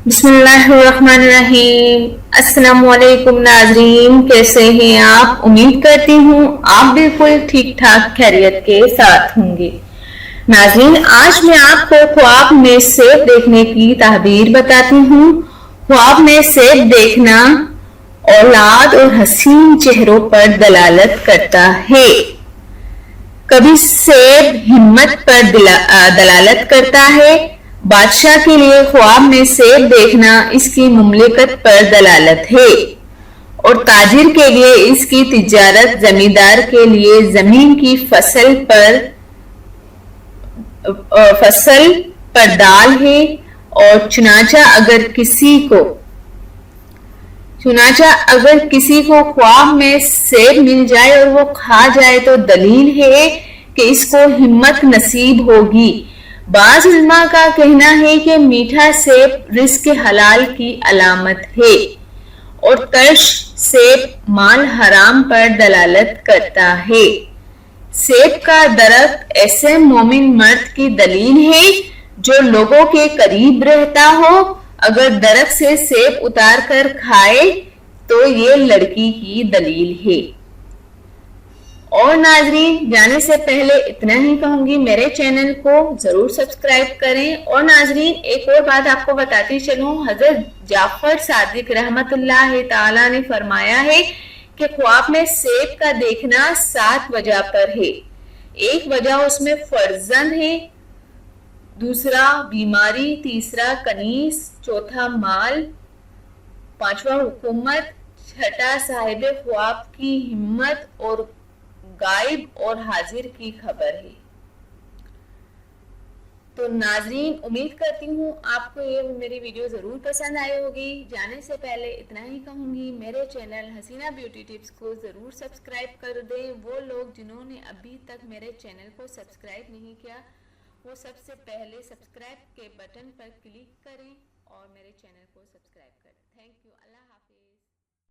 بسم اللہ الرحمن الرحیم۔ السلام علیکم ناظرین، کیسے ہیں آپ؟ امید کرتی ہوں آپ بالکل ٹھیک ٹھاک خیریت کے ساتھ ہوں گے۔ ناظرین، آج میں آپ کو خواب میں سیب دیکھنے کی تعبیر بتاتی ہوں۔ خواب میں سیب دیکھنا اولاد اور حسین چہروں پر دلالت کرتا ہے۔ کبھی سیب ہمت پر دلالت کرتا ہے۔ بادشاہ کے لیے خواب میں سیب دیکھنا اس کی مملکت پر دلالت ہے، اور تاجر کے لیے اس کی تجارت، زمیندار کے لیے زمین کی فصل پر دال ہے، اور چنانچہ اگر کسی کو خواب میں سیب مل جائے اور وہ کھا جائے تو دلیل ہے کہ اس کو ہمت نصیب ہوگی۔ بعض علماء کا کہنا ہے کہ میٹھا سیب رزق حلال کی علامت ہے، اور ترش سیب مال حرام پر دلالت کرتا ہے۔ سیب کا درخت ایسے مومن مرد کی دلیل ہے جو لوگوں کے قریب رہتا ہو۔ اگر درخت سے سیب اتار کر کھائے تو یہ لڑکی کی دلیل ہے۔ اور ناظرین، جانے سے پہلے اتنا ہی کہوں گی، میرے چینل کو ضرور سبسکرائب کریں۔ اور ناظرین، ایک اور بات آپ کو بتاتی چلوں، حضرت جعفر صادق رحمت اللہ تعالیٰ نے فرمایا ہے کہ خواب میں سیب کا دیکھنا 7 وجہ پر ہے۔ ایک وجہ اس میں فرزند ہے، دوسرا بیماری، تیسرا کنیز، چوتھا مال، پانچواں حکومت، چھٹا صاحب خواب کی ہمت، اور غائب اور حاضر کی خبر ہے۔ تو ناظرین، امید کرتی ہوں آپ کو یہ میری ویڈیو ضرور پسند آئی ہوگی۔ جانے سے پہلے اتنا ہی کہوں گی، میرے چینل حسینہ بیوٹی ٹپس کو ضرور سبسکرائب کر دیں۔ وہ لوگ جنہوں نے ابھی تک میرے چینل کو سبسکرائب نہیں کیا، وہ سب سے پہلے سبسکرائب کے بٹن پر کلک کریں اور میرے چینل کو سبسکرائب کریں۔ Thank you. اللہ